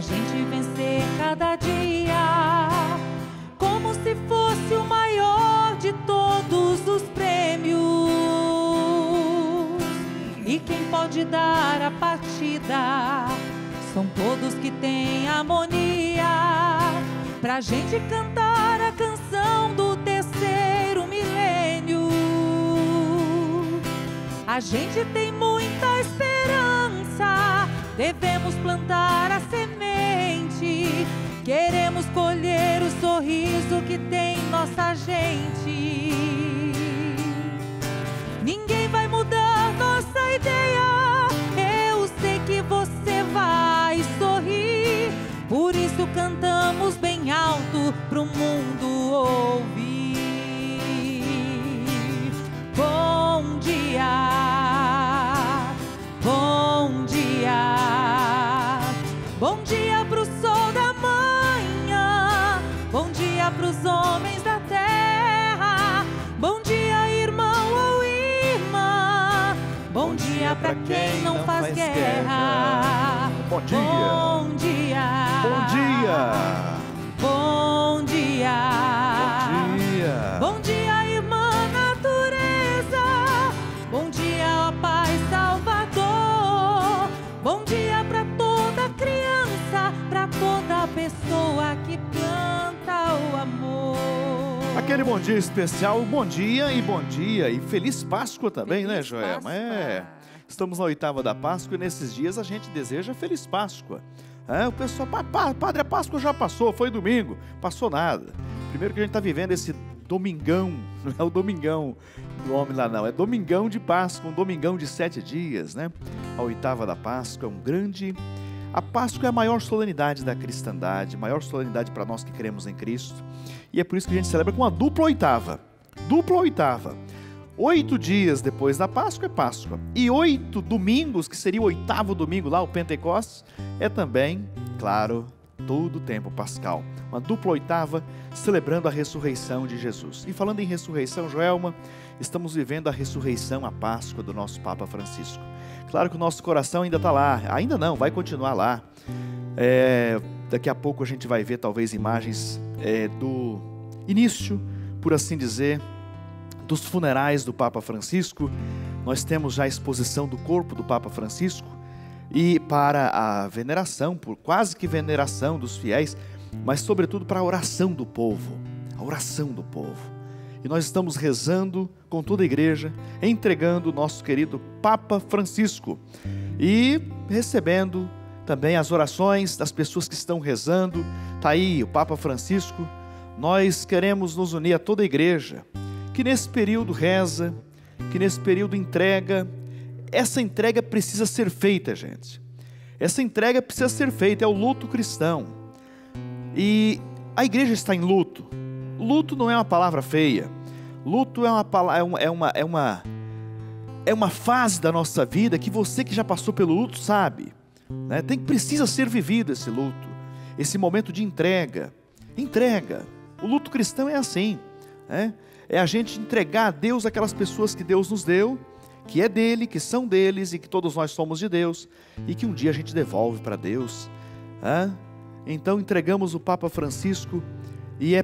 pra gente vencer cada dia, como se fosse o maior de todos os prêmios. E quem pode dar a partida são todos que têm harmonia, pra gente cantar a canção do terceiro milênio. A gente tem muita esperança, devemos plantar a semente, queremos colher o sorriso que tem nossa gente. Ninguém vai mudar nossa ideia, eu sei que você vai sorrir, por isso cantamos bem alto pro mundo ouvir. Bom dia, bom dia, bom dia pro sol da manhã, bom dia pros homens da terra, bom dia irmão ou irmã, bom dia pra quem não faz guerra. Bom dia. Bom dia. Bom dia. Bom dia. Bom dia. Bom dia, irmã natureza. Bom dia, ó Pai Salvador. Bom dia pra toda criança, pra toda pessoa que planta o amor. Aquele bom dia especial, bom dia e feliz Páscoa também, Feliz né, Joelma? Páscoa. Estamos na oitava da Páscoa e nesses dias a gente deseja feliz Páscoa. O pessoal, padre, a Páscoa já passou, foi domingo, passou nada. Primeiro que a gente está vivendo esse domingão, não é o domingão do homem lá não, é domingão de Páscoa, um domingão de 7 dias, né? A oitava da Páscoa é um grande... A Páscoa é a maior solenidade da cristandade, maior solenidade para nós que cremos em Cristo. E é por isso que a gente celebra com uma dupla oitava. Dupla oitava. 8 dias depois da Páscoa é Páscoa. E 8 domingos, que seria o 8º domingo lá, o Pentecostes, é também, claro, todo o tempo pascal. Uma dupla oitava celebrando a ressurreição de Jesus. E falando em ressurreição, Joelma, estamos vivendo a ressurreição, a Páscoa do nosso Papa Francisco. Claro que o nosso coração ainda está lá, ainda não, vai continuar lá. Daqui a pouco a gente vai ver talvez imagens do início, por assim dizer, dos funerais do Papa Francisco. Nós temos já a exposição do corpo do Papa Francisco e para a veneração, por quase que veneração dos fiéis, mas sobretudo para a oração do povo, a oração do povo. E nós estamos rezando com toda a igreja, entregando o nosso querido Papa Francisco e recebendo também as orações das pessoas que estão rezando. Está aí o Papa Francisco. Nós queremos nos unir a toda a igreja, que nesse período reza, que nesse período entrega. Essa entrega precisa ser feita, gente. Essa entrega precisa ser feita, é o luto cristão. E a igreja está em luto. Luto não é uma palavra feia. Luto é uma fase da nossa vida que você que já passou pelo luto sabe, né? Precisa ser vivido esse luto, esse momento de entrega. Entrega. O luto cristão é assim, né? É a gente entregar a Deus aquelas pessoas que Deus nos deu, que é dele, que são deles e que todos nós somos de Deus e que um dia a gente devolve para Deus. Então entregamos o Papa Francisco e é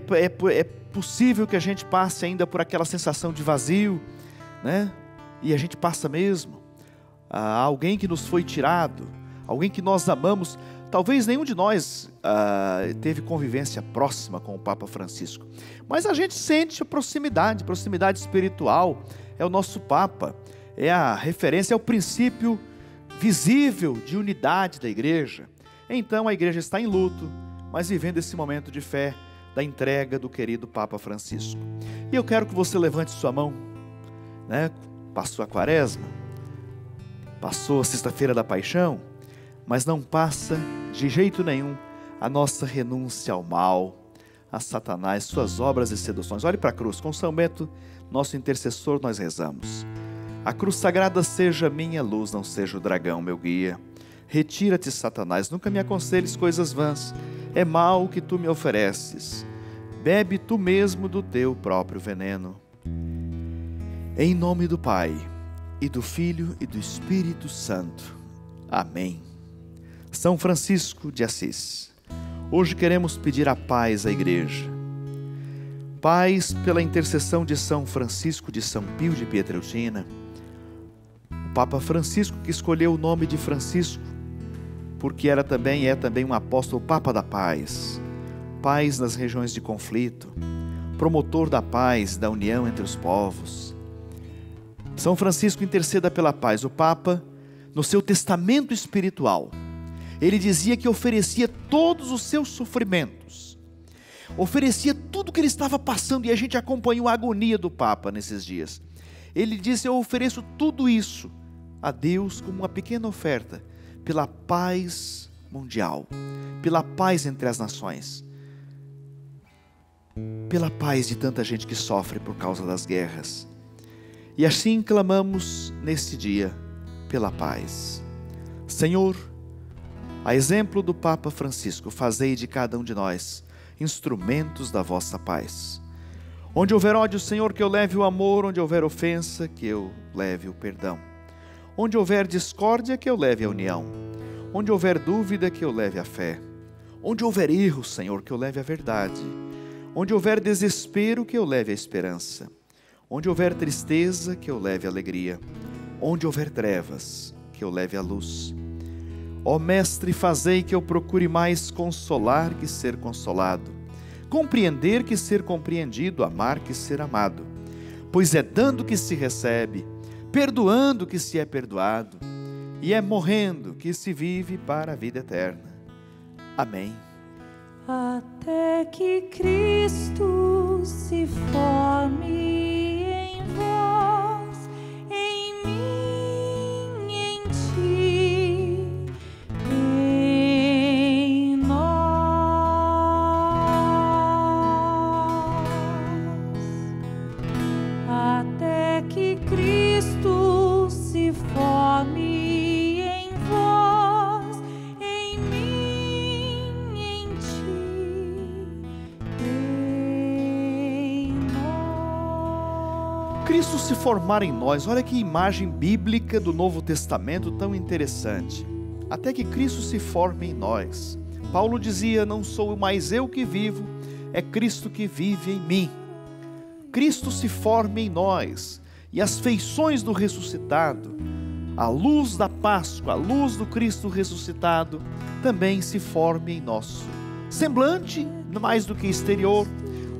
possível que a gente passe ainda por aquela sensação de vazio, né? E a gente passa mesmo. Alguém que nos foi tirado, alguém que nós amamos. Talvez nenhum de nós teve convivência próxima com o Papa Francisco, mas a gente sente a proximidade espiritual. É o nosso Papa, é a referência, é o princípio visível de unidade da igreja. Então a igreja está em luto, mas vivendo esse momento de fé, da entrega do querido Papa Francisco. E eu quero que você levante sua mão, né? Passou a quaresma, passou a sexta-feira da paixão, mas não passa de jeito nenhum a nossa renúncia ao mal, a Satanás, suas obras e seduções. Olhe para a cruz, com São Bento, nosso intercessor, nós rezamos. A cruz sagrada seja minha luz, não seja o dragão meu guia. Retira-te, Satanás, nunca me aconselhes coisas vãs, é mal o que tu me ofereces. Bebe tu mesmo do teu próprio veneno. Em nome do Pai, e do Filho, e do Espírito Santo. Amém. São Francisco de Assis. Hoje queremos pedir a paz à igreja. Paz pela intercessão de São Francisco de São Pio de Pietrelcina. O Papa Francisco, que escolheu o nome de Francisco porque é também um apóstolo, Papa da Paz. Paz nas regiões de conflito, promotor da paz, da união entre os povos. São Francisco interceda pela paz. O Papa, no seu testamento espiritual, ele dizia que oferecia todos os seus sofrimentos, oferecia tudo que ele estava passando, e a gente acompanhou a agonia do Papa nesses dias. Ele disse: eu ofereço tudo isso a Deus como uma pequena oferta, pela paz mundial, pela paz entre as nações, pela paz de tanta gente que sofre por causa das guerras. E assim clamamos neste dia pela paz. Senhor, a exemplo do Papa Francisco, fazei de cada um de nós instrumentos da vossa paz. Onde houver ódio, Senhor, que eu leve o amor. Onde houver ofensa, que eu leve o perdão. Onde houver discórdia, que eu leve a união. Onde houver dúvida, que eu leve a fé. Onde houver erro, Senhor, que eu leve a verdade. Onde houver desespero, que eu leve a esperança. Onde houver tristeza, que eu leve a alegria. Onde houver trevas, que eu leve a luz. Ó Mestre, fazei que eu procure mais consolar que ser consolado, compreender que ser compreendido, amar que ser amado. Pois é dando que se recebe, perdoando que se é perdoado, e é morrendo que se vive para a vida eterna. Amém. Até que Cristo se forme em vós, em mim, em ti, em nós. Até que Cristo se forme em vós, em mim, em ti, em nós. Cristo se formar em nós. Olha que imagem bíblica do Novo Testamento tão interessante. Até que Cristo se forme em nós. Paulo dizia: não sou mais eu que vivo, é Cristo que vive em mim. Cristo se forme em nós, e as feições do ressuscitado, a luz da Páscoa, a luz do Cristo ressuscitado, também se forme em nosso semblante, mais do que exterior,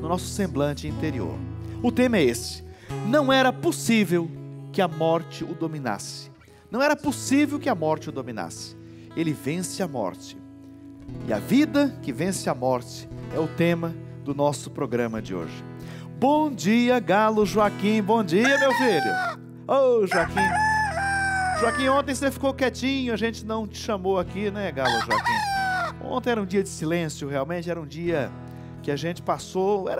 no nosso semblante interior. O tema é esse: não era possível que a morte o dominasse. Não era possível que a morte o dominasse. Ele vence a morte. E a vida que vence a morte é o tema do nosso programa de hoje. Bom dia, Galo Joaquim. Bom dia, meu filho. Ô, Joaquim. Joaquim, ontem você ficou quietinho, a gente não te chamou aqui, né, Galo Joaquim? Ontem era um dia de silêncio, realmente era um dia que a gente passou.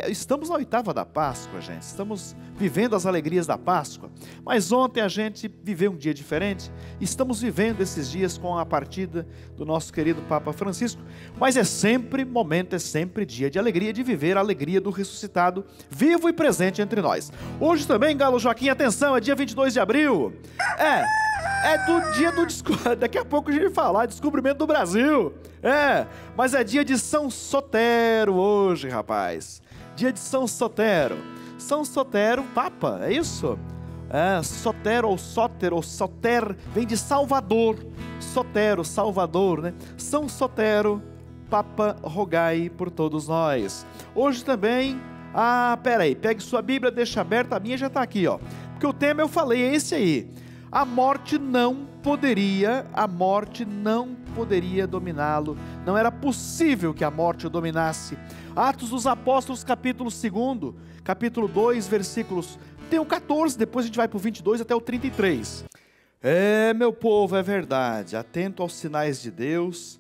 Estamos na oitava da Páscoa, gente. Estamos vivendo as alegrias da Páscoa. Mas ontem a gente viveu um dia diferente. Estamos vivendo esses dias com a partida do nosso querido Papa Francisco. Mas é sempre momento, é sempre dia de alegria, de viver a alegria do ressuscitado, vivo e presente entre nós. Hoje também, Galo Joaquim, atenção, é dia 22 de abril. É do dia do descobrimento. Daqui a pouco a gente vai falar, descobrimento do Brasil. Mas é dia de São Sotero hoje, rapaz. Dia de São Sotero. São Sotero, Papa, é isso? Sotero ou Soter, vem de Salvador. Sotero, Salvador, né? São Sotero, Papa, rogai por todos nós. Hoje também, peraí, pegue sua Bíblia, deixa aberta, a minha já está aqui, ó. Porque o tema eu falei, é esse aí. A morte não poderia dominá-lo. Não era possível que a morte o dominasse. Atos dos Apóstolos, capítulo 2, capítulo 2, versículos... Tem o 14, depois a gente vai para o 22 até o 33. Meu povo, é verdade. Atento aos sinais de Deus,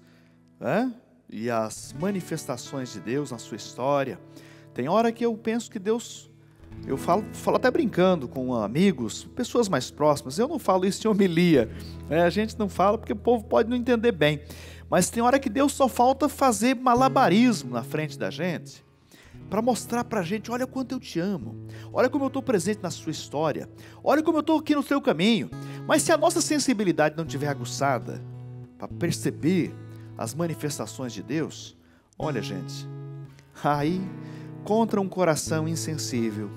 e às manifestações de Deus na sua história. Tem hora que eu penso que Deus... Eu falo até brincando com amigos, pessoas mais próximas. Eu não falo isso em homilia, a gente não fala porque o povo pode não entender bem. Mas tem hora que Deus só falta fazer malabarismo na frente da gente, para mostrar para a gente: olha quanto eu te amo, olha como eu estou presente na sua história, olha como eu estou aqui no seu caminho. Mas se a nossa sensibilidade não estiver aguçada, para perceber as manifestações de Deus, olha, gente, aí, contra um coração insensível,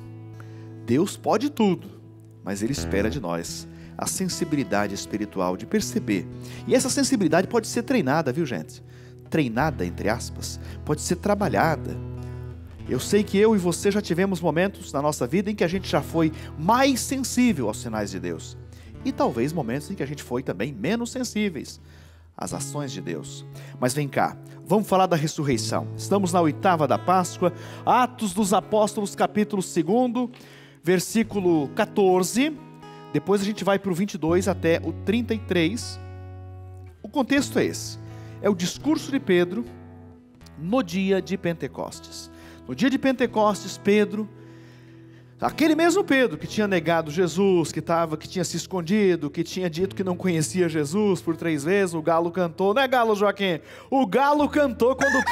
Deus pode tudo, mas Ele espera de nós a sensibilidade espiritual de perceber. E essa sensibilidade pode ser treinada, viu, gente? Treinada, entre aspas, pode ser trabalhada. Eu sei que eu e você já tivemos momentos na nossa vida em que a gente já foi mais sensível aos sinais de Deus. E talvez momentos em que a gente foi também menos sensíveis às ações de Deus. Mas vem cá, vamos falar da ressurreição. Estamos na 8ª da Páscoa, Atos dos Apóstolos, capítulo 2, versículo 14. Depois a gente vai para o 22 até o 33. O contexto é esse. É o discurso de Pedro no dia de Pentecostes. No dia de Pentecostes, Pedro, aquele mesmo Pedro que tinha negado Jesus, que tinha se escondido, que tinha dito que não conhecia Jesus por 3 vezes, o galo cantou, não é galo, Joaquim? O galo cantou quando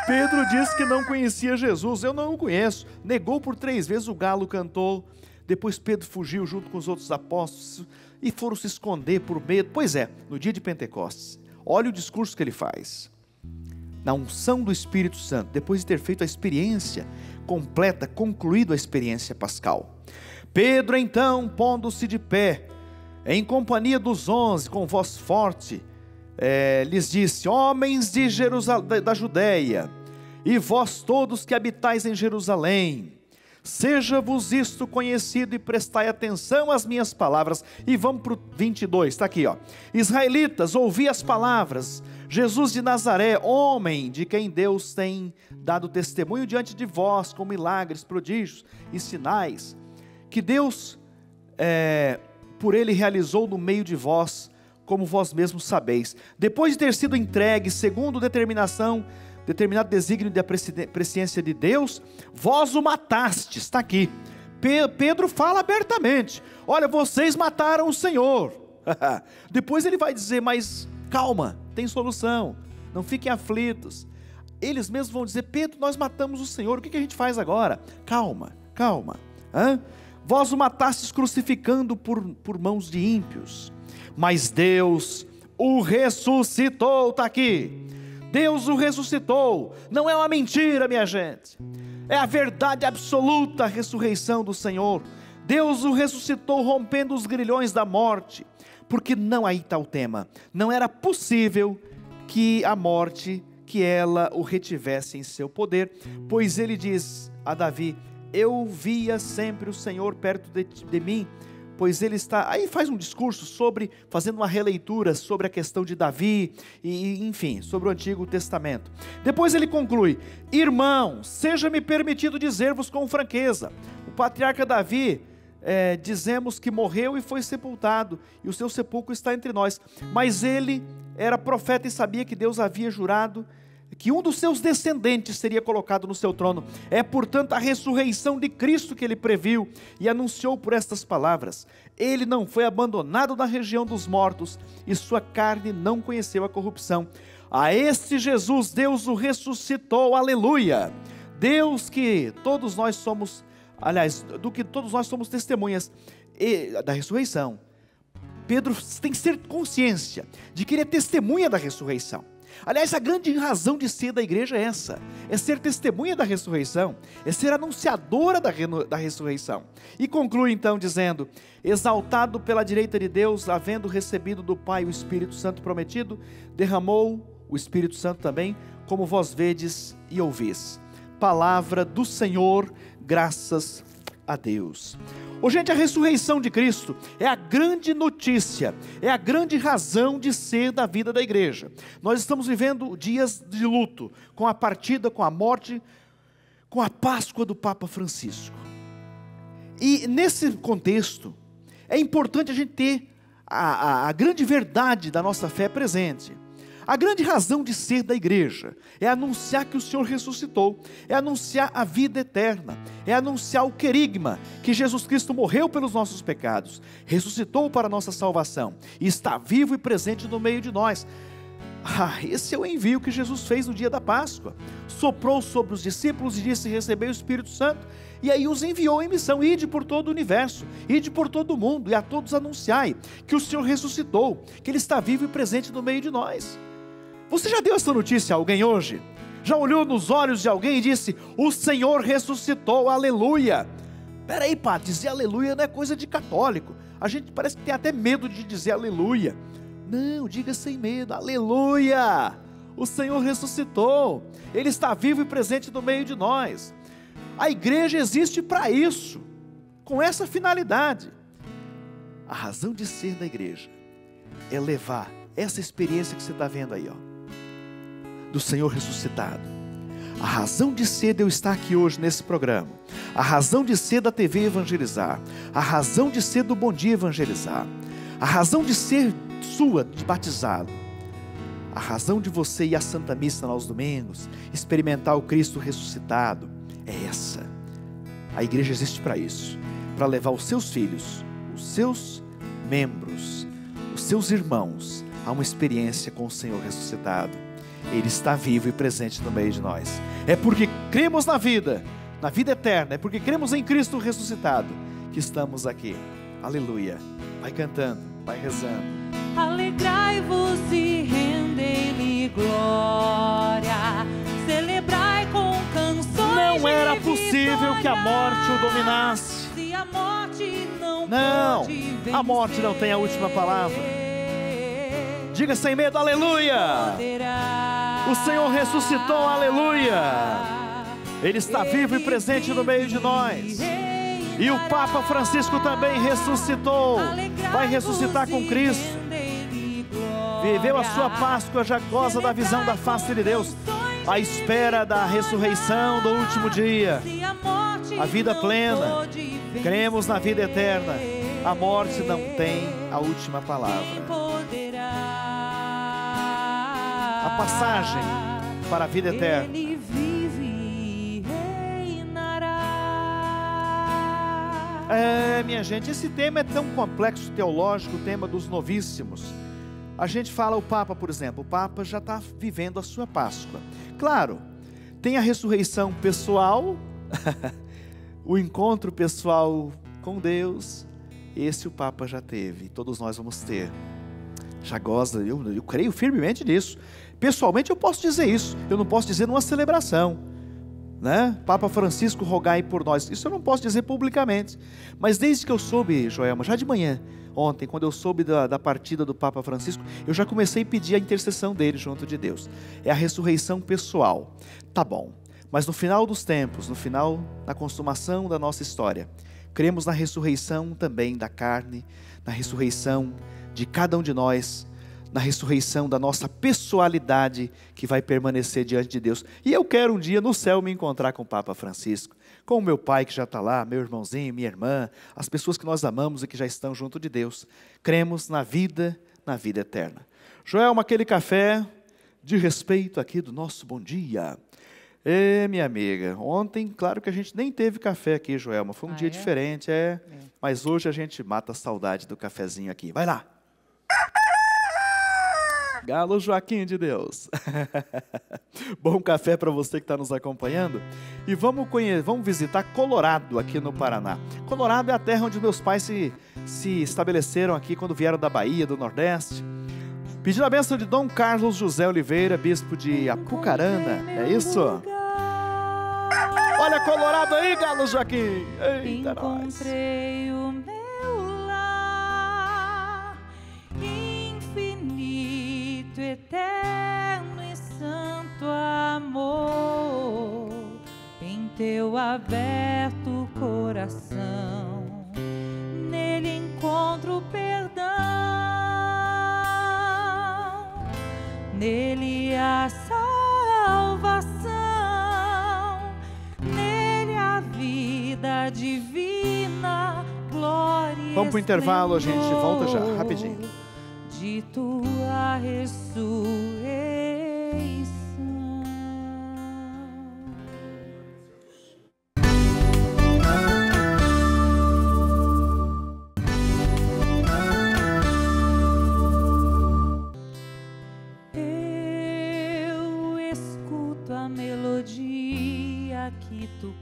Pedro disse que não conhecia Jesus. Eu não o conheço. Negou por 3 vezes, o galo cantou. Depois Pedro fugiu junto com os outros apóstolos e foram se esconder por medo. Pois é, no dia de Pentecostes, olha o discurso que ele faz. Na unção do Espírito Santo, depois de ter feito a experiência completa, concluído a experiência pascal. Pedro então, pondo-se de pé, em companhia dos 11, com voz forte, lhes disse: homens de da Judeia, e vós todos que habitais em Jerusalém, seja-vos isto conhecido e prestai atenção às minhas palavras. E vamos para o 22, está aqui, ó. Israelitas, ouvi as palavras. Jesus de Nazaré, homem de quem Deus tem dado testemunho diante de vós, com milagres, prodígios e sinais, que Deus, por ele realizou no meio de vós, como vós mesmos sabeis. Depois de ter sido entregue, segundo determinado desígnio da presciência de Deus, vós o matastes, está aqui. Pedro fala abertamente: olha, vocês mataram o Senhor. Depois ele vai dizer: mas calma, tem solução, não fiquem aflitos. Eles mesmos vão dizer: Pedro, nós matamos o Senhor, o que a gente faz agora? Calma, calma. Vós o matastes crucificando por mãos de ímpios, mas Deus o ressuscitou, está aqui. Deus o ressuscitou, não é uma mentira, minha gente, é a verdade absoluta, a ressurreição do Senhor. Deus o ressuscitou, rompendo os grilhões da morte, porque não, aí está o tema, não era possível que a morte, que ela o retivesse em seu poder, pois ele diz a Davi: eu via sempre o Senhor perto de mim, pois ele está, aí faz um discurso sobre, fazendo uma releitura sobre a questão de Davi, e enfim, sobre o Antigo Testamento. Depois ele conclui: irmãos, seja-me permitido dizer-vos com franqueza, o patriarca Davi, dizemos que morreu e foi sepultado, e o seu sepulcro está entre nós, mas ele era profeta e sabia que Deus havia jurado que um dos seus descendentes seria colocado no seu trono. É portanto a ressurreição de Cristo que ele previu e anunciou por estas palavras: ele não foi abandonado na região dos mortos, e sua carne não conheceu a corrupção. A este Jesus Deus o ressuscitou, aleluia. Deus que todos nós somos, aliás, do que todos nós somos testemunhas da ressurreição. Pedro tem que ter consciência de que ele é testemunha da ressurreição. Aliás, a grande razão de ser da igreja é essa, é ser testemunha da ressurreição, é ser anunciadora da ressurreição. E conclui então dizendo: exaltado pela direita de Deus, havendo recebido do Pai o Espírito Santo prometido, derramou o Espírito Santo também, como vós vedes e ouvis. Palavra do Senhor, graças a Deus. Gente, a ressurreição de Cristo é a grande notícia, é a grande razão de ser da vida da igreja. Nós estamos vivendo dias de luto, com a partida, com a morte, com a Páscoa do Papa Francisco. E nesse contexto, é importante a gente ter a grande verdade da nossa fé presente. A grande razão de ser da igreja é anunciar que o Senhor ressuscitou, é anunciar a vida eterna, é anunciar o querigma, que Jesus Cristo morreu pelos nossos pecados, ressuscitou para a nossa salvação, e está vivo e presente no meio de nós. Esse é o envio que Jesus fez no dia da Páscoa. Soprou sobre os discípulos e disse: recebei o Espírito Santo. E aí os enviou em missão: ide por todo o universo, ide por todo o mundo, e a todos anunciai que o Senhor ressuscitou, que Ele está vivo e presente no meio de nós. Você já deu essa notícia a alguém hoje? Já olhou nos olhos de alguém e disse: o Senhor ressuscitou, aleluia? Peraí, padre, dizer aleluia não é coisa de católico. A gente parece que tem até medo de dizer aleluia. Não, diga sem medo: aleluia! O Senhor ressuscitou, Ele está vivo e presente no meio de nós. A igreja existe para isso, com essa finalidade. A razão de ser da igreja é levar essa experiência que você está vendo aí, do Senhor ressuscitado. A razão de ser de eu estar aqui hoje nesse programa, a razão de ser da TV Evangelizar, a razão de ser do Bom Dia Evangelizar, a razão de ser sua, de batizado, a razão de você ir à Santa Missa aos domingos, experimentar o Cristo ressuscitado, é essa. A igreja existe para isso, para levar os seus filhos, os seus membros, os seus irmãos a uma experiência com o Senhor ressuscitado. Ele está vivo e presente no meio de nós. É porque cremos na vida eterna, é porque cremos em Cristo ressuscitado que estamos aqui. Aleluia. Vai cantando, vai rezando. Alegrai-vos e rendei-lhe glória, celebrai com canções. Não era possível que a morte o dominasse. Se a morte não, a morte não tem a última palavra. Diga sem medo: aleluia! O Senhor ressuscitou, aleluia! Ele está vivo e presente no meio de nós. E o Papa Francisco também ressuscitou. Vai ressuscitar com Cristo. Viveu a sua Páscoa, já goza da visão da face de Deus, à espera da ressurreição do último dia. A vida plena. Cremos na vida eterna. A morte não tem a última palavra. A passagem para a vida eterna. Ele vive e reinará. Minha gente, esse tema é tão complexo teológico, o tema dos novíssimos. A gente fala, o Papa, por exemplo, o Papa já está vivendo a sua Páscoa. Claro, tem a ressurreição pessoal, o encontro pessoal com Deus. Esse o Papa já teve, todos nós vamos ter. Já goza, eu creio firmemente nisso. Pessoalmente eu posso dizer isso, eu não posso dizer numa celebração, né? Papa Francisco, rogai por nós. Isso eu não posso dizer publicamente. Mas desde que eu soube, Joelma, já de manhã, ontem, quando eu soube da partida do Papa Francisco, eu já comecei a pedir a intercessão dele junto de Deus. É a ressurreição pessoal. Tá bom, mas no final dos tempos, no final da consumação da nossa história, cremos na ressurreição também da carne, na ressurreição de cada um de nós, na ressurreição da nossa pessoalidade que vai permanecer diante de Deus. E eu quero um dia no céu me encontrar com o Papa Francisco, com o meu pai que já está lá, meu irmãozinho, minha irmã, as pessoas que nós amamos e que já estão junto de Deus. Cremos na vida eterna. Joelma, aquele café de respeito aqui do nosso Bom Dia. Minha amiga, ontem, claro que a gente nem teve café aqui, Joelma, foi um dia diferente, mas hoje a gente mata a saudade do cafezinho aqui. Vai lá! Galo Joaquim de Deus. Bom café para você que está nos acompanhando. E vamos visitar Colorado aqui no Paraná. Colorado é a terra onde meus pais se estabeleceram aqui quando vieram da Bahia, do Nordeste. Pedindo a bênção de Dom Carlos José Oliveira, bispo de Apucarana. É isso? Olha Colorado aí, Galo Joaquim. Eita, encontrei o meu lar, infinito, eterno e santo amor, em teu aberto coração. Nele encontro perdão, nele a salvação, nele a vida divina, glória. Vamos para o intervalo, a gente volta já, rapidinho. De tua ressurreição.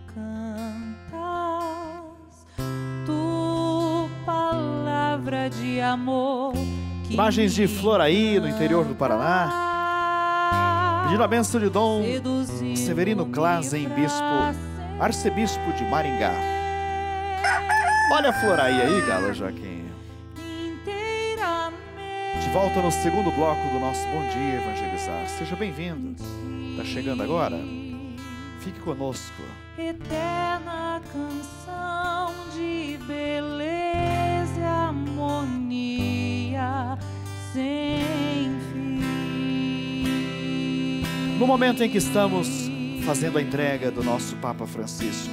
cantas, tu palavra de amor. Imagens de Floraí, no interior do Paraná. Pedindo a bênção de Dom Severino Klazen, arcebispo de Maringá. Olha a Floraí aí, Gala Joaquim. De volta no segundo bloco do nosso Bom Dia Evangelizar. Seja bem-vindo. Está chegando agora? Fique conosco. Eterna canção de beleza e harmonia sem fim. No momento em que estamos fazendo a entrega do nosso Papa Francisco,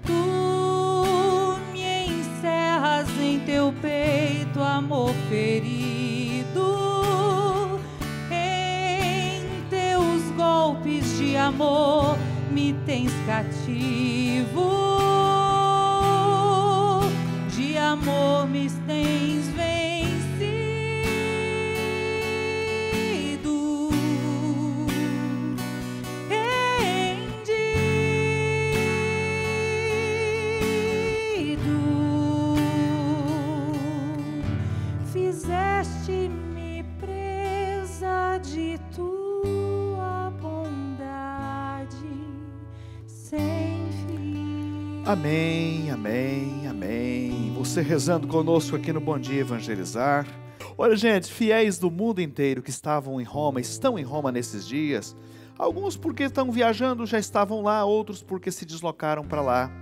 tu me encerras em teu peito, amor ferido, em teus golpes de amor me tens cativo, de amor me tens vencido, rendido, fizeste-me presa de tua bondade sem fim. amém, amém, amém. Você rezando conosco aqui no Bom Dia Evangelizar. Olha, gente, fiéis do mundo inteiro que estavam em Roma, estão em Roma nesses dias. Alguns porque estão viajando, já estavam lá, outros porque se deslocaram para lá.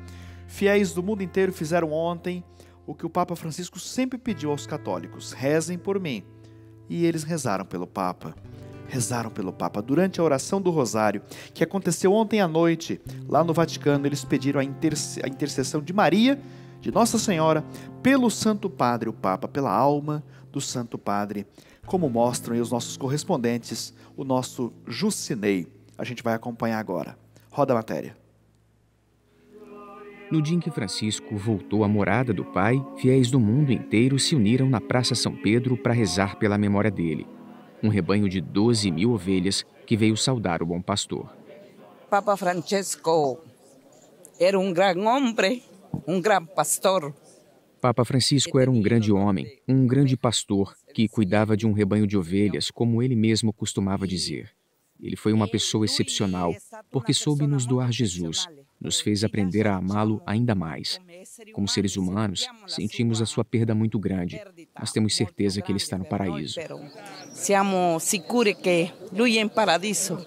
Fiéis do mundo inteiro fizeram ontem o que o Papa Francisco sempre pediu aos católicos: rezem por mim. E eles rezaram pelo Papa. Rezaram pelo Papa. Durante a oração do Rosário, que aconteceu ontem à noite, lá no Vaticano, eles pediram a intercessão de Maria, de Nossa Senhora, pelo Santo Padre, o Papa, pela alma do Santo Padre, como mostram aí os nossos correspondentes, o nosso Jucinei. A gente vai acompanhar agora. Roda a matéria. No dia em que Francisco voltou à morada do Pai, fiéis do mundo inteiro se uniram na Praça São Pedro para rezar pela memória dele. Um rebanho de 12.000 ovelhas que veio saudar o bom pastor. Papa Francesco era um grande homem, um grande pastor. Papa Francisco era um grande homem, um grande pastor que cuidava de um rebanho de ovelhas, como ele mesmo costumava dizer. Ele foi uma pessoa excepcional, porque soube nos doar Jesus, nos fez aprender a amá-lo ainda mais. Como seres humanos, sentimos a sua perda muito grande, mas temos certeza que ele está no paraíso. Siamo sicuri che lui è in paradiso.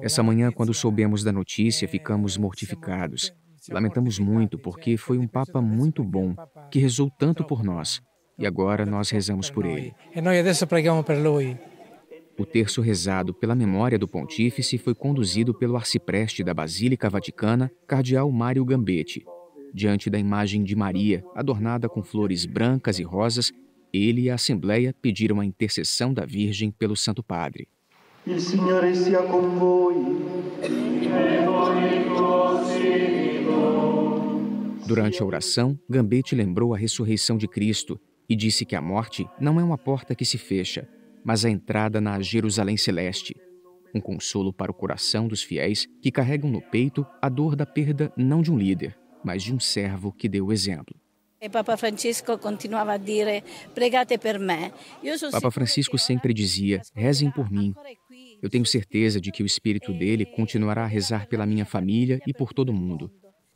Essa manhã, quando soubemos da notícia, ficamos mortificados. Lamentamos muito, porque foi um Papa muito bom, que rezou tanto por nós. E agora nós rezamos por ele. O terço rezado pela memória do pontífice foi conduzido pelo arcipreste da Basílica Vaticana, cardeal Mário Gambetti. Diante da imagem de Maria, adornada com flores brancas e rosas, ele e a Assembleia pediram a intercessão da Virgem pelo Santo Padre. Il Signore sia con voi. Durante a oração, Gambetti lembrou a ressurreição de Cristo e disse que a morte não é uma porta que se fecha, mas a entrada na Jerusalém Celeste. Um consolo para o coração dos fiéis que carregam no peito a dor da perda não de um líder, mas de um servo que deu o exemplo. Papa Francisco continuava a dire: pregate per me. Papa Francisco sempre dizia: rezem por mim. Eu tenho certeza de que o espírito dele continuará a rezar pela minha família e por todo mundo.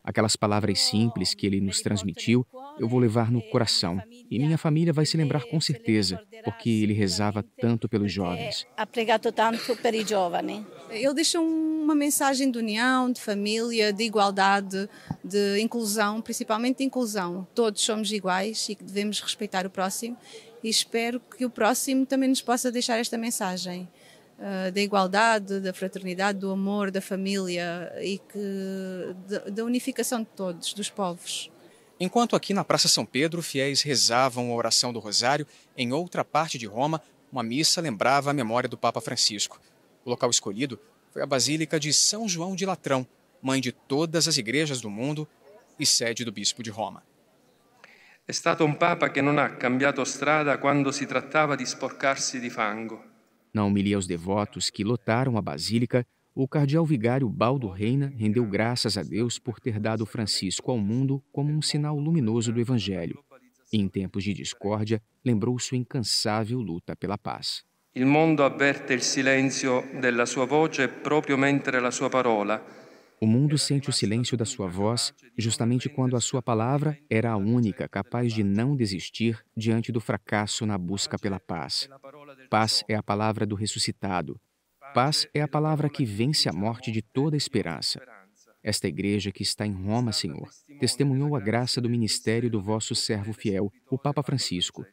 Aquelas palavras simples que ele nos transmitiu, eu vou levar no coração. E minha família vai se lembrar com certeza, porque ele rezava tanto pelos jovens. Ha pregato tanto per i giovani. Ele deixa uma mensagem de união, de família, de igualdade, de inclusão, principalmente de inclusão. Todos somos iguais e que devemos respeitar o próximo. E espero que o próximo também nos possa deixar esta mensagem. Da igualdade, da fraternidade, do amor, da família e da unificação de todos, dos povos. Enquanto aqui na Praça São Pedro, fiéis rezavam a oração do Rosário, em outra parte de Roma, uma missa lembrava a memória do Papa Francisco. O local escolhido foi a Basílica de São João de Latrão, mãe de todas as igrejas do mundo e sede do Bispo de Roma. È stato un Papa che non ha cambiato strada quando si trattava di sporcarsi di fango. Na homilia aos devotos que lotaram a Basílica, o cardeal vigário Baldo Reina rendeu graças a Deus por ter dado Francisco ao mundo como um sinal luminoso do Evangelho. E, em tempos de discórdia, lembrou sua incansável luta pela paz. Il mondo avverte il silenzio della sua voce proprio mentre la sua parola. O mundo sente o silêncio da sua voz justamente quando a sua palavra era a única capaz de não desistir diante do fracasso na busca pela paz. Paz é a palavra do ressuscitado. Paz é a palavra que vence a morte de toda esperança. Esta igreja que está em Roma, Senhor, testemunhou a graça do ministério do vosso servo fiel, o Papa Francisco.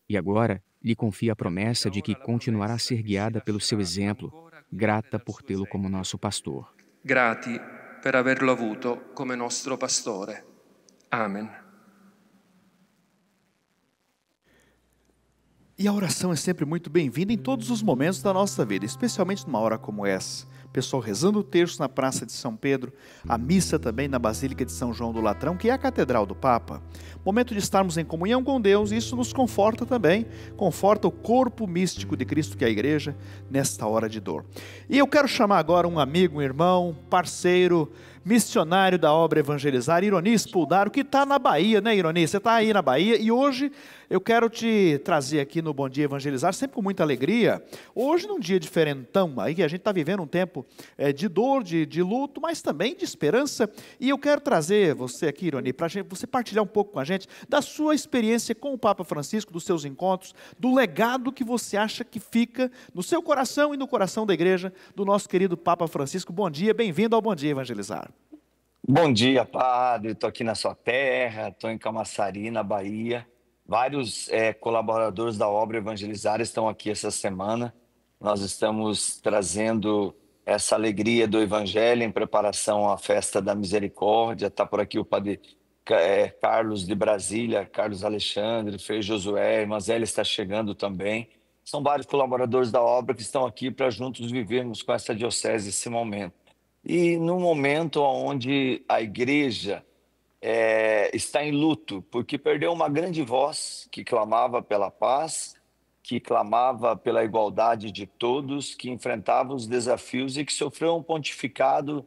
E agora lhe confia a promessa de que continuará a ser guiada pelo seu exemplo, grata por tê-lo como nosso pastor. Grati per averlo avuto come nostro pastore. Amen. E a oração é sempre muito bem-vinda em todos os momentos da nossa vida, especialmente numa hora como essa. O pessoal rezando o terço na Praça de São Pedro, a missa também na Basílica de São João do Latrão, que é a Catedral do Papa. Momento de estarmos em comunhão com Deus, e isso nos conforta também, conforta o corpo místico de Cristo, que é a igreja, nesta hora de dor. E eu quero chamar agora um amigo, um irmão, parceiro, missionário da obra Evangelizar, Ironi Spuldaro, que está na Bahia, né, Ironi? Você está aí na Bahia e hoje eu quero te trazer aqui no Bom Dia Evangelizar, sempre com muita alegria. Hoje num dia diferentão, aí que a gente está vivendo um tempo de dor, de luto, mas também de esperança. E eu quero trazer você aqui, Ironi, para você partilhar um pouco com a gente da sua experiência com o Papa Francisco, dos seus encontros, do legado que você acha que fica no seu coração e no coração da igreja do nosso querido Papa Francisco. Bom dia, bem-vindo ao Bom Dia Evangelizar. Bom dia, padre. Estou aqui na sua terra, estou em Camaçari, na Bahia. Vários colaboradores da obra Evangelizar estão aqui essa semana. Nós estamos trazendo essa alegria do Evangelho em preparação à festa da Misericórdia. Está por aqui o padre Carlos de Brasília, Carlos Alexandre, Frei Josué, irmã Zélia está chegando também. São vários colaboradores da obra que estão aqui para juntos vivermos com essa diocese esse momento. E num momento onde a igreja está em luto, porque perdeu uma grande voz que clamava pela paz, que clamava pela igualdade de todos, que enfrentava os desafios e que sofreu um pontificado,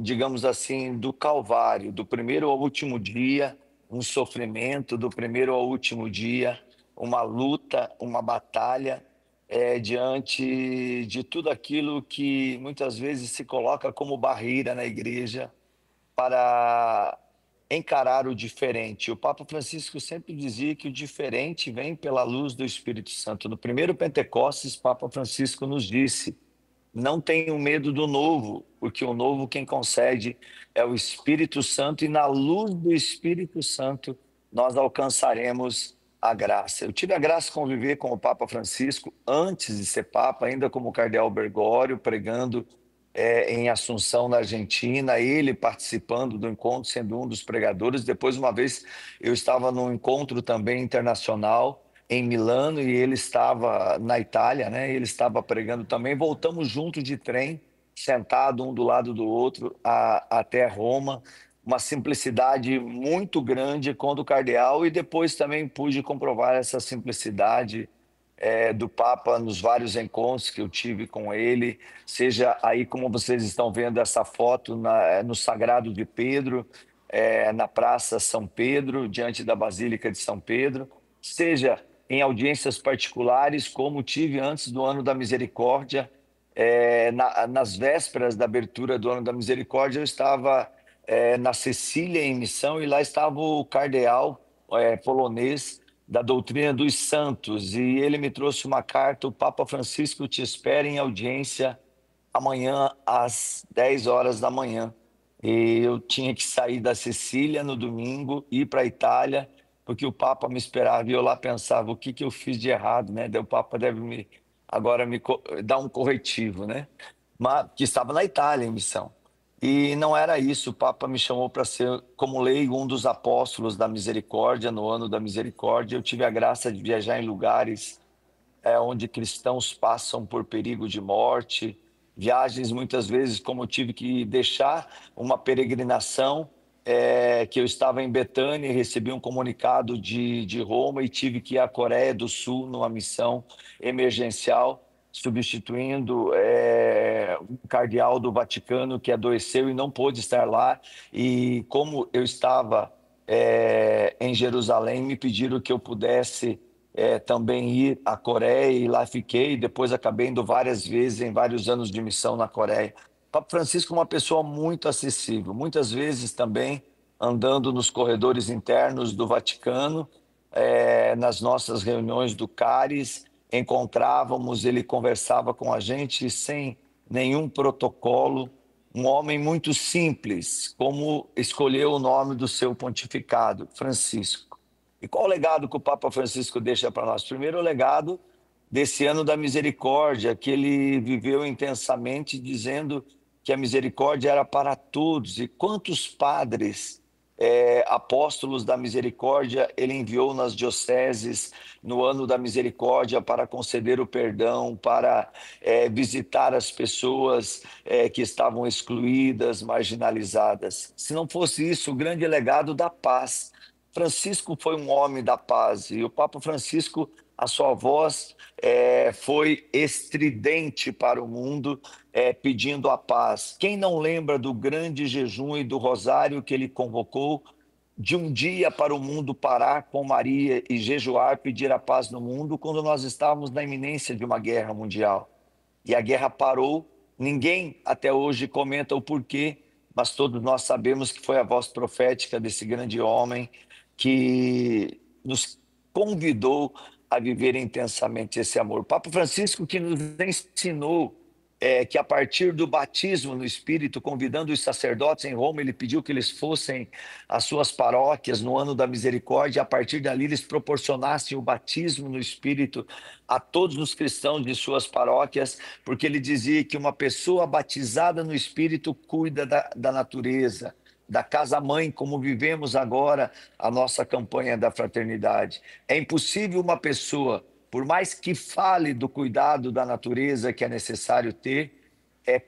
digamos assim, do Calvário, do primeiro ao último dia, um sofrimento do primeiro ao último dia, uma luta, uma batalha, diante de tudo aquilo que muitas vezes se coloca como barreira na igreja para encarar o diferente. O Papa Francisco sempre dizia que o diferente vem pela luz do Espírito Santo. No primeiro Pentecostes, Papa Francisco nos disse: não tenham medo do novo, porque o novo quem concede é o Espírito Santo, e na luz do Espírito Santo nós alcançaremos a graça. Eu tive a graça de conviver com o Papa Francisco antes de ser Papa, ainda como cardeal Bergoglio, pregando em Assunção, na Argentina, ele participando do encontro, sendo um dos pregadores. Depois, uma vez, eu estava num encontro também internacional em Milano e ele estava na Itália, né? Ele estava pregando também. Voltamos juntos de trem, sentado um do lado do outro, até Roma. Uma simplicidade muito grande com o cardeal, e depois também pude comprovar essa simplicidade do Papa nos vários encontros que eu tive com ele, seja aí como vocês estão vendo essa foto no Sagrado de Pedro, na Praça São Pedro, diante da Basílica de São Pedro, seja em audiências particulares, como tive antes do Ano da Misericórdia, nas vésperas da abertura do Ano da Misericórdia, eu estava na Sicília em missão, e lá estava o cardeal polonês da doutrina dos santos, e ele me trouxe uma carta: o Papa Francisco te espera em audiência amanhã às 10 horas da manhã. E eu tinha que sair da Sicília no domingo, ir para a Itália, porque o Papa me esperava, e eu lá pensava, o que eu fiz de errado, né? Daí o Papa deve agora me dar um corretivo, né? Mas que estava na Itália em missão. E não era isso, o Papa me chamou para ser, como leigo, um dos apóstolos da misericórdia, no Ano da Misericórdia. Eu tive a graça de viajar em lugares onde cristãos passam por perigo de morte, viagens muitas vezes como eu tive que deixar uma peregrinação, que eu estava em Betânia e recebi um comunicado de Roma e tive que ir à Coreia do Sul numa missão emergencial. substituindo o cardeal do Vaticano que adoeceu e não pôde estar lá. E como eu estava em Jerusalém, me pediram que eu pudesse também ir à Coreia, e lá fiquei. Depois acabei indo várias vezes em vários anos de missão na Coreia. Papa Francisco é uma pessoa muito acessível, muitas vezes também andando nos corredores internos do Vaticano, nas nossas reuniões do CARES, encontrávamos, ele conversava com a gente sem nenhum protocolo, um homem muito simples, como escolheu o nome do seu pontificado, Francisco. E qual o legado que o Papa Francisco deixa para nós? Primeiro, o legado desse ano da misericórdia, que ele viveu intensamente, dizendo que a misericórdia era para todos. E quantos padres, apóstolos da misericórdia, ele enviou nas dioceses no ano da misericórdia para conceder o perdão, para visitar as pessoas que estavam excluídas, marginalizadas. Se não fosse isso, o grande legado da paz. Francisco foi um homem da paz, e o Papa Francisco, a sua voz foi estridente para o mundo, pedindo a paz. Quem não lembra do grande jejum e do rosário que ele convocou, de um dia para o mundo parar com Maria e jejuar, pedir a paz no mundo, quando nós estávamos na iminência de uma guerra mundial? E a guerra parou, ninguém até hoje comenta o porquê, mas todos nós sabemos que foi a voz profética desse grande homem que nos convidou a viver intensamente esse amor. O Papa Francisco, que nos ensinou que a partir do batismo no Espírito, convidando os sacerdotes em Roma, ele pediu que eles fossem às suas paróquias no ano da misericórdia, e a partir dali eles proporcionassem o batismo no Espírito a todos os cristãos de suas paróquias, porque ele dizia que uma pessoa batizada no Espírito cuida da natureza, da casa-mãe, como vivemos agora a nossa campanha da fraternidade. É impossível uma pessoa, por mais que fale do cuidado da natureza que é necessário ter,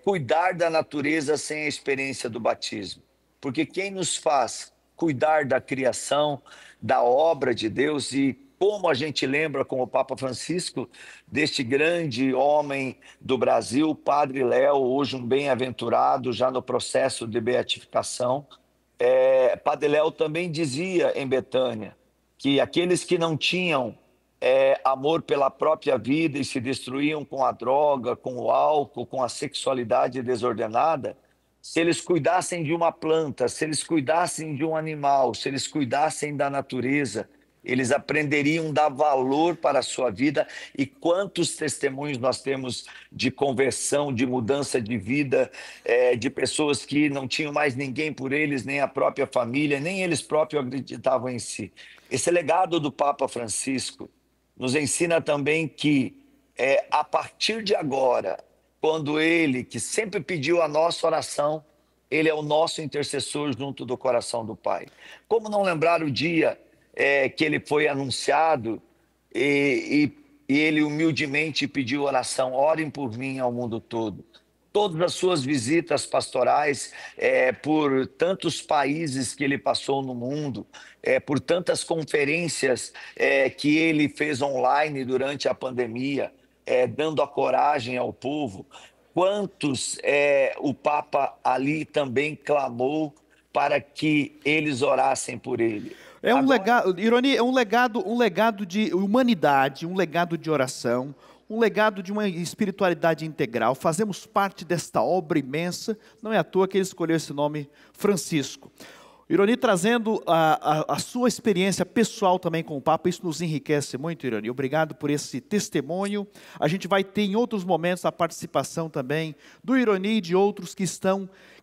cuidar da natureza sem a experiência do batismo. Porque quem nos faz cuidar da criação, da obra de Deus, e como a gente lembra com o Papa Francisco, deste grande homem do Brasil, Padre Léo, hoje um bem-aventurado, já no processo de beatificação. Padre Léo também dizia em Betânia que aqueles que não tinham amor pela própria vida e se destruíam com a droga, com o álcool, com a sexualidade desordenada, se eles cuidassem de uma planta, se eles cuidassem de um animal, se eles cuidassem da natureza, eles aprenderiam a dar valor para a sua vida. E quantos testemunhos nós temos de conversão, de mudança de vida, de pessoas que não tinham mais ninguém por eles, nem a própria família, nem eles próprios acreditavam em si. Esse legado do Papa Francisco nos ensina também que, a partir de agora, quando ele, que sempre pediu a nossa oração, ele é o nosso intercessor junto do coração do Pai. Como não lembrar o dia que ele foi anunciado e ele humildemente pediu oração: orem por mim ao mundo todo. Todas as suas visitas pastorais por tantos países que ele passou no mundo, por tantas conferências que ele fez online durante a pandemia, dando a coragem ao povo. Quantos o Papa ali também clamou para que eles orassem por ele. É um legado, Ironi, é um legado de humanidade, um legado de oração, um legado de uma espiritualidade integral. Fazemos parte desta obra imensa, não é à toa que ele escolheu esse nome, Francisco. Ironi, trazendo a sua experiência pessoal também com o Papa, isso nos enriquece muito, Ironi. Obrigado por esse testemunho. A gente vai ter em outros momentos a participação também do Ironi e de outros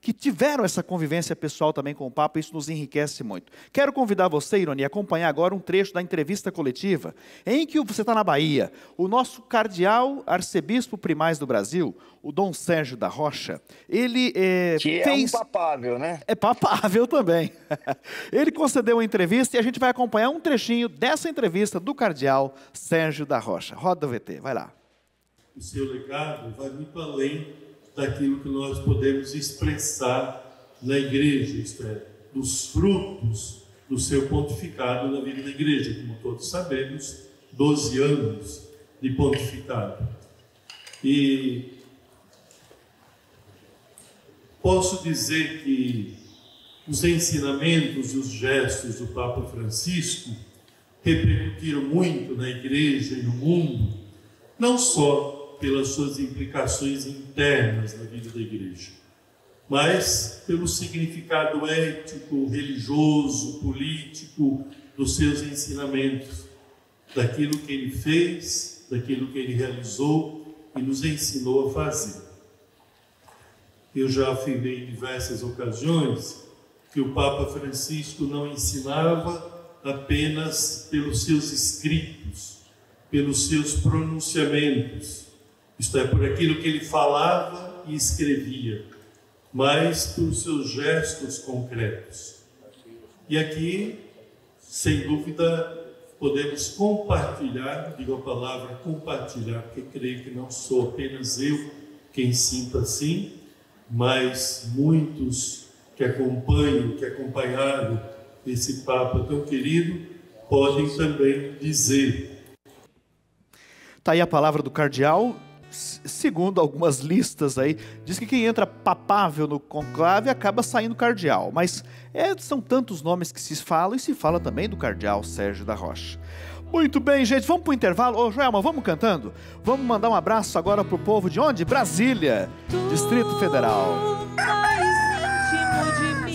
que tiveram essa convivência pessoal também com o Papa, isso nos enriquece muito. Quero convidar você, Ironi, a acompanhar agora um trecho da entrevista coletiva, em que você está na Bahia. O nosso cardeal arcebispo primaz do Brasil, o Dom Sérgio da Rocha, ele fez... É um papável, né? É papável também. Ele concedeu uma entrevista e a gente vai acompanhar um trechinho dessa entrevista do cardeal Sérgio da Rocha. Roda o VT, vai lá. O seu legado vai muito além daquilo que nós podemos expressar na igreja, isto é, dos frutos do seu pontificado na vida da igreja. Como todos sabemos, 12 anos de pontificado. E posso dizer que os ensinamentos e os gestos do Papa Francisco repercutiram muito na igreja e no mundo, não só pelas suas implicações internas na vida da igreja, mas pelo significado ético, religioso, político dos seus ensinamentos, daquilo que ele fez, daquilo que ele realizou e nos ensinou a fazer. Eu já afirmei em diversas ocasiões que o Papa Francisco não ensinava apenas pelos seus escritos, pelos seus pronunciamentos, isto é, por aquilo que ele falava e escrevia, mas pelos seus gestos concretos. E aqui, sem dúvida, podemos compartilhar, digo a palavra compartilhar, porque creio que não sou apenas eu quem sinta assim, mas muitos que acompanham, que acompanharam esse Papa tão querido, podem também dizer. Está aí a palavra do cardeal. Segundo algumas listas aí, diz que quem entra papável no conclave acaba saindo cardeal, mas são tantos nomes que se falam, e se fala também do cardeal Sérgio da Rocha. Muito bem, gente, vamos para o intervalo. Ô, Joelma, vamos cantando? Vamos mandar um abraço agora pro povo de onde? Brasília, Distrito Federal.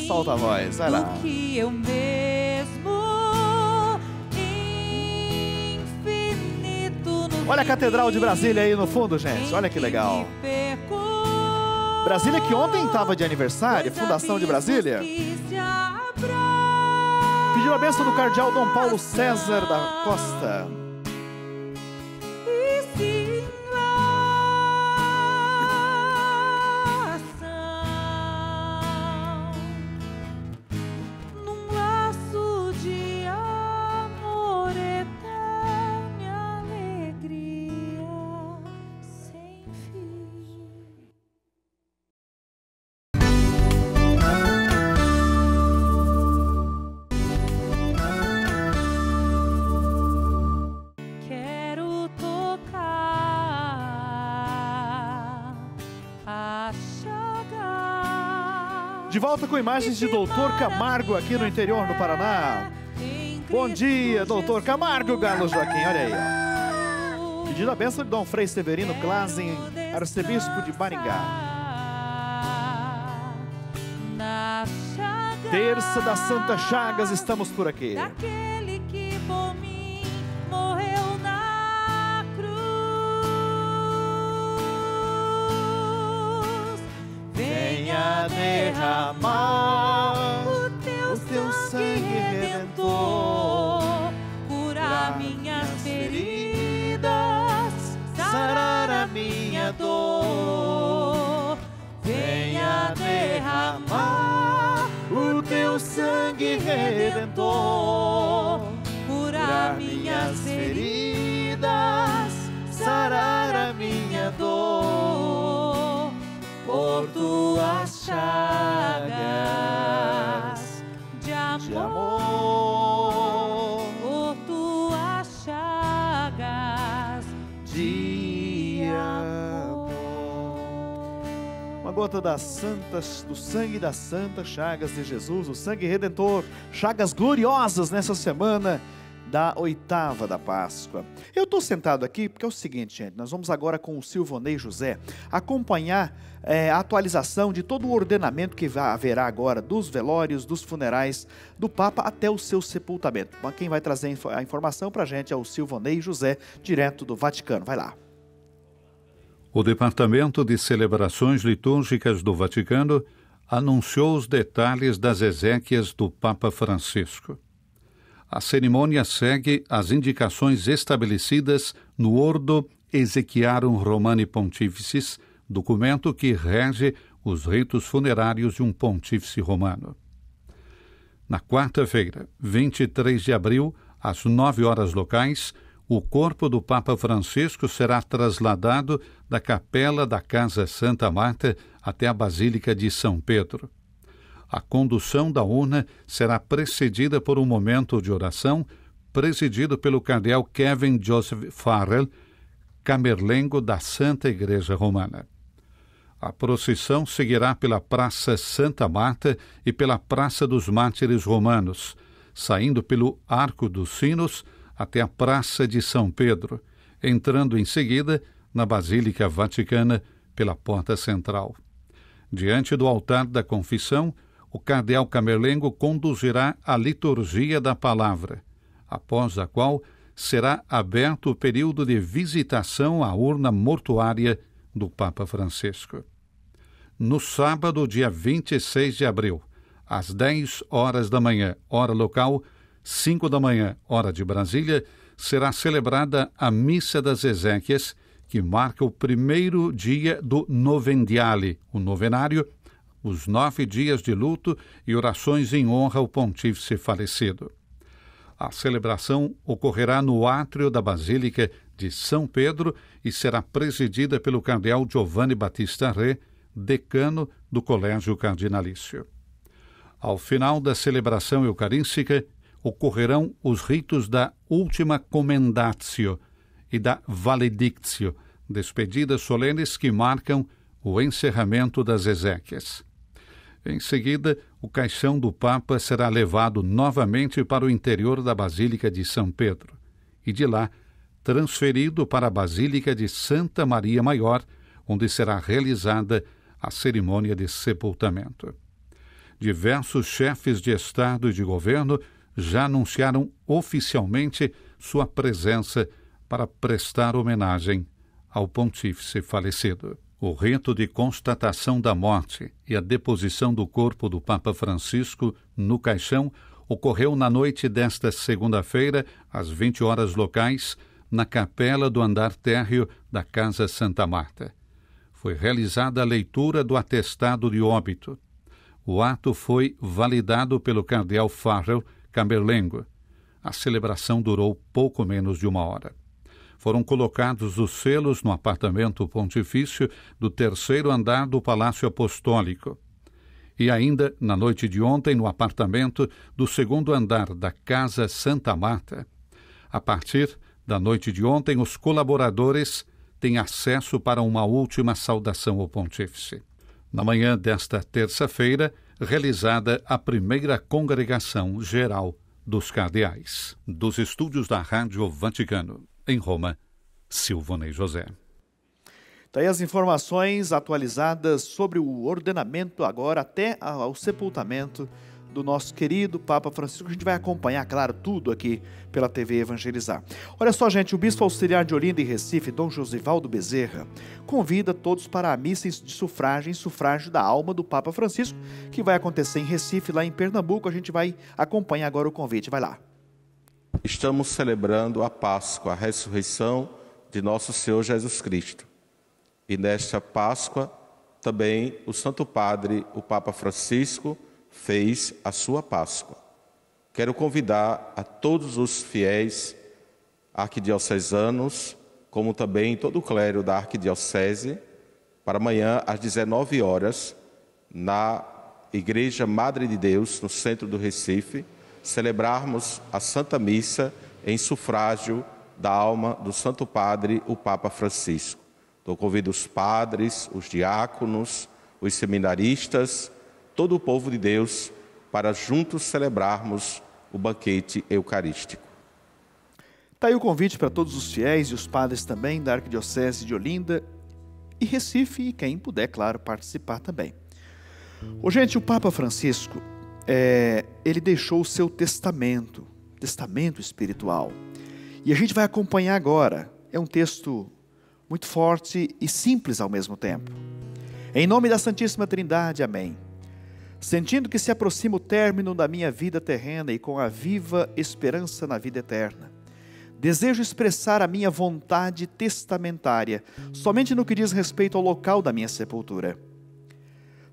Solta a voz, vai lá. Que eu mesmo, olha a Catedral de Brasília aí no fundo, gente. Olha que legal. Brasília que ontem estava de aniversário, Fundação de Brasília. Pediu a bênção do cardeal Dom Paulo César da Costa. De volta com imagens de Doutor Camargo aqui no interior do Paraná. Bom dia, Doutor Camargo, Galo Joaquim, olha aí, ó. Pedindo a bênção de Dom Frei Severino Klazen, arcebispo de Maringá. Terça das Santas Chagas, estamos por aqui. Daquele que por mim morreu na cruz, venha derramar o teu sangue redentor, curar minhas feridas, sarar a minha dor. Venha derramar o teu sangue redentor, curar minhas feridas, sarar a minha dor. Por tuas chagas de amor, por tuas chagas de amor. Uma gota das santas, do sangue das santas chagas de Jesus, o sangue redentor, chagas gloriosas nessa semana da oitava da Páscoa. Eu estou sentado aqui porque é o seguinte, gente, nós vamos agora com o Silvonei José acompanhar a atualização de todo o ordenamento que haverá agora dos velórios, dos funerais do Papa até o seu sepultamento. Quem vai trazer a informação para a gente é o Silvonei José, direto do Vaticano. Vai lá. O Departamento de Celebrações Litúrgicas do Vaticano anunciou os detalhes das exéquias do Papa Francisco. A cerimônia segue as indicações estabelecidas no Ordo Exequiarum Romani Pontificis, documento que rege os ritos funerários de um pontífice romano. Na quarta-feira, 23 de abril, às 9 horas locais, o corpo do Papa Francisco será trasladado da capela da Casa Santa Marta até a Basílica de São Pedro. A condução da urna será precedida por um momento de oração, presidido pelo cardeal Kevin Joseph Farrell, camerlengo da Santa Igreja Romana. A procissão seguirá pela Praça Santa Marta e pela Praça dos Mártires Romanos, saindo pelo Arco dos Sinos até a Praça de São Pedro, entrando em seguida na Basílica Vaticana pela Porta Central. Diante do altar da confissão, o cardeal camerlengo conduzirá a liturgia da palavra, após a qual será aberto o período de visitação à urna mortuária do Papa Francisco. No sábado, dia 26 de abril, às 10 horas da manhã, hora local, 5 da manhã, hora de Brasília, será celebrada a Missa das Exéquias, que marca o primeiro dia do Novendiale, o novenário, os 9 dias de luto e orações em honra ao pontífice falecido. A celebração ocorrerá no átrio da Basílica de São Pedro e será presidida pelo cardeal Giovanni Battista Re, decano do Colégio Cardinalício. Ao final da celebração eucarística, ocorrerão os ritos da Ultima Commendatio e da Valedictio, despedidas solenes que marcam o encerramento das exéquias. Em seguida, o caixão do Papa será levado novamente para o interior da Basílica de São Pedro e, de lá, transferido para a Basílica de Santa Maria Maior, onde será realizada a cerimônia de sepultamento. Diversos chefes de Estado e de governo já anunciaram oficialmente sua presença para prestar homenagem ao pontífice falecido. O rito de constatação da morte e a deposição do corpo do Papa Francisco no caixão ocorreu na noite desta segunda-feira, às 20 horas locais, na capela do andar térreo da Casa Santa Marta. Foi realizada a leitura do atestado de óbito. O ato foi validado pelo cardeal Farrell, camerlengo. A celebração durou pouco menos de 1 hora. Foram colocados os selos no apartamento pontifício do 3º andar do Palácio Apostólico. E ainda, na noite de ontem, no apartamento do 2º andar da Casa Santa Marta. A partir da noite de ontem, os colaboradores têm acesso para uma última saudação ao pontífice. Na manhã desta terça-feira, realizada a primeira congregação geral dos cardeais. Dos estúdios da Rádio Vaticano, em Roma, Silvonei José. Daí as informações atualizadas sobre o ordenamento agora até ao sepultamento do nosso querido Papa Francisco. A gente vai acompanhar, claro, tudo aqui pela TV Evangelizar. Olha só, gente, o Bispo Auxiliar de Olinda e Recife, Dom Josivaldo Bezerra, convida todos para a missa de sufrágio, em sufrágio da alma do Papa Francisco, que vai acontecer em Recife, lá em Pernambuco. A gente vai acompanhar agora o convite. Vai lá. Estamos celebrando a Páscoa, a ressurreição de nosso Senhor Jesus Cristo. E nesta Páscoa, também o Santo Padre, o Papa Francisco, fez a sua Páscoa. Quero convidar a todos os fiéis arquidiocesanos, como também todo o clero da arquidiocese, para amanhã às 19 horas, na Igreja Madre de Deus, no centro do Recife, celebrarmos a Santa Missa em sufrágio da alma do Santo Padre, o Papa Francisco. Então convido os padres, os diáconos, os seminaristas, todo o povo de Deus, para juntos celebrarmos o banquete eucarístico. Está aí o convite para todos os fiéis e os padres também da Arquidiocese de Olinda e Recife, e quem puder, claro, participar também. Gente, o Papa Francisco, ele deixou o seu testamento espiritual. E a gente vai acompanhar agora. É um texto muito forte e simples ao mesmo tempo. Em nome da Santíssima Trindade, amém. Sentindo que se aproxima o término da minha vida terrena e com a viva esperança na vida eterna, desejo expressar a minha vontade testamentária somente no que diz respeito ao local da minha sepultura.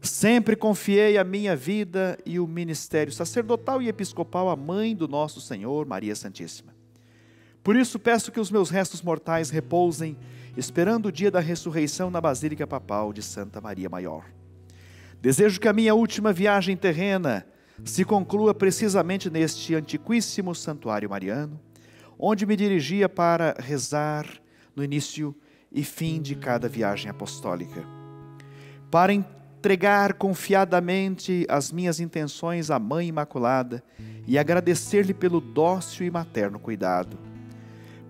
Sempre confiei a minha vida e o ministério sacerdotal e episcopal à mãe do nosso Senhor, Maria Santíssima. Por isso peço que os meus restos mortais repousem, esperando o dia da ressurreição na Basílica Papal de Santa Maria Maior. Desejo que a minha última viagem terrena se conclua precisamente neste antiquíssimo santuário mariano, onde me dirigia para rezar no início e fim de cada viagem apostólica. Para entregar confiadamente as minhas intenções à Mãe Imaculada e agradecer-lhe pelo dócil e materno cuidado.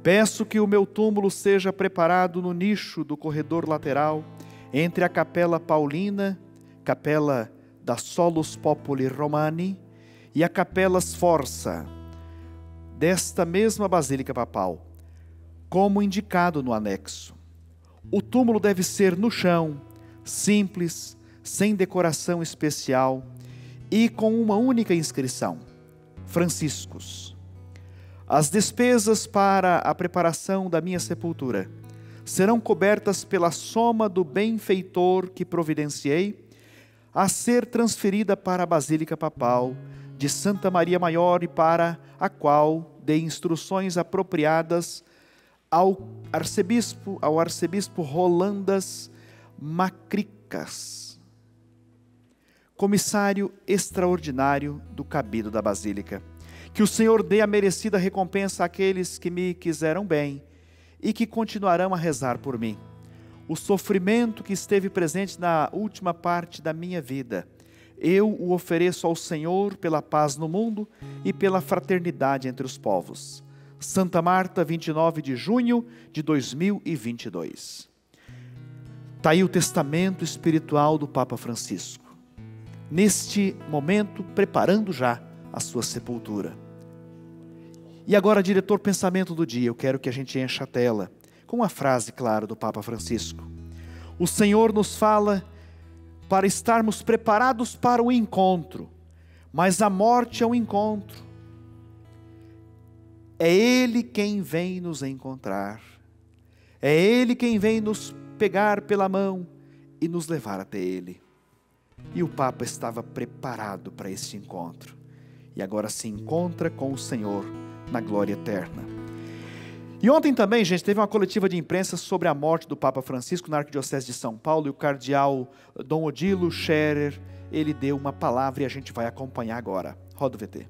Peço que o meu túmulo seja preparado no nicho do corredor lateral, entre a Capela Paulina, Capela da Solus Populi Romani, e a Capella Sforza, desta mesma Basílica Papal, como indicado no anexo. O túmulo deve ser no chão, simples, sem decoração especial e com uma única inscrição: Franciscus. As despesas para a preparação da minha sepultura serão cobertas pela soma do benfeitor que providenciei, a ser transferida para a Basílica Papal de Santa Maria Maior, e para a qual dei instruções apropriadas ao arcebispo Rolandas Macricas, comissário extraordinário do cabido da Basílica. Que o Senhor dê a merecida recompensa àqueles que me quiseram bem e que continuarão a rezar por mim. O sofrimento que esteve presente na última parte da minha vida, eu o ofereço ao Senhor pela paz no mundo e pela fraternidade entre os povos. Santa Marta, 29 de junho de 2022. Está aí o testamento espiritual do Papa Francisco, neste momento preparando já a sua sepultura. E agora, diretor, pensamento do dia. Eu quero que a gente encha a tela com uma frase clara do Papa Francisco. O Senhor nos fala para estarmos preparados para o encontro, mas a morte é um encontro. É Ele quem vem nos encontrar. É Ele quem vem nos pegar pela mão e nos levar até Ele. E o Papa estava preparado para esse encontro. E agora se encontra com o Senhor na glória eterna. E ontem também, gente, teve uma coletiva de imprensa sobre a morte do Papa Francisco na Arquidiocese de São Paulo, e o cardeal Dom Odilo Scherer, ele deu uma palavra e a gente vai acompanhar agora. Roda o VT.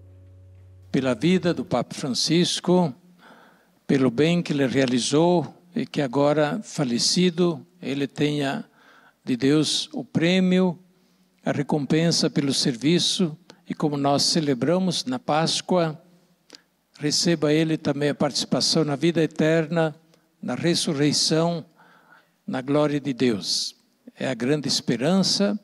Pela vida do Papa Francisco, pelo bem que ele realizou e que agora, falecido, ele tenha de Deus o prêmio, a recompensa pelo serviço, e como nós celebramos na Páscoa, receba ele também a participação na vida eterna, na ressurreição, na glória de Deus. É a grande esperança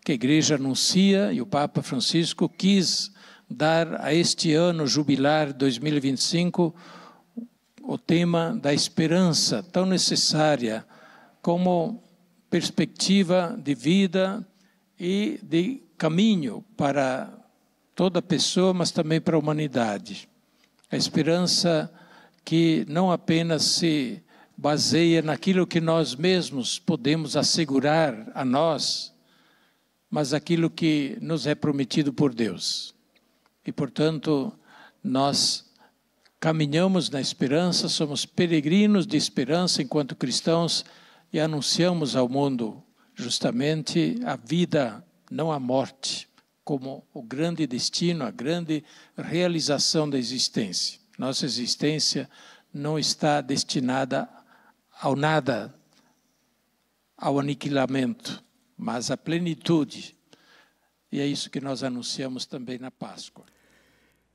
que a Igreja anuncia, e o Papa Francisco quis dar a este ano jubilar 2025 o tema da esperança, tão necessária como perspectiva de vida e de caminho para toda pessoa, mas também para a humanidade. A esperança que não apenas se baseia naquilo que nós mesmos podemos assegurar a nós, mas aquilo que nos é prometido por Deus. E, portanto, nós caminhamos na esperança, somos peregrinos de esperança enquanto cristãos e anunciamos ao mundo justamente a vida, não a morte, como o grande destino, a grande realização da existência. Nossa existência não está destinada ao nada, ao aniquilamento, mas à plenitude. E é isso que nós anunciamos também na Páscoa.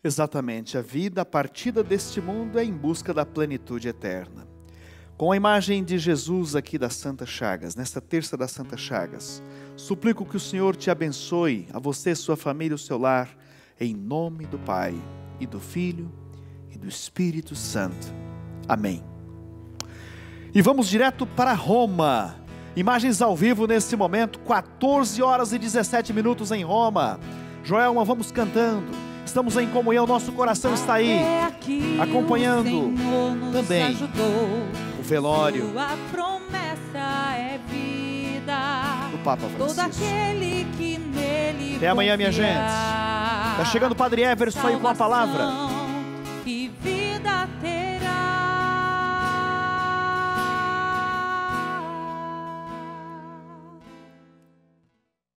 Exatamente, a vida, a partida deste mundo é em busca da plenitude eterna. Com a imagem de Jesus aqui das Santas Chagas, nesta terça das Santas Chagas, suplico que o Senhor te abençoe, a você, sua família, o seu lar, em nome do Pai, e do Filho, e do Espírito Santo. Amém. E vamos direto para Roma. Imagens ao vivo nesse momento, 14 horas e 17 minutos em Roma. Joelma, vamos cantando. Estamos em comunhão, nosso coração está aí, acompanhando também o velório Sua promessa é vida do Papa Francisco. Todo aquele que nele até amanhã, minha gente. Está chegando o Padre Everson aí com a palavra. E vida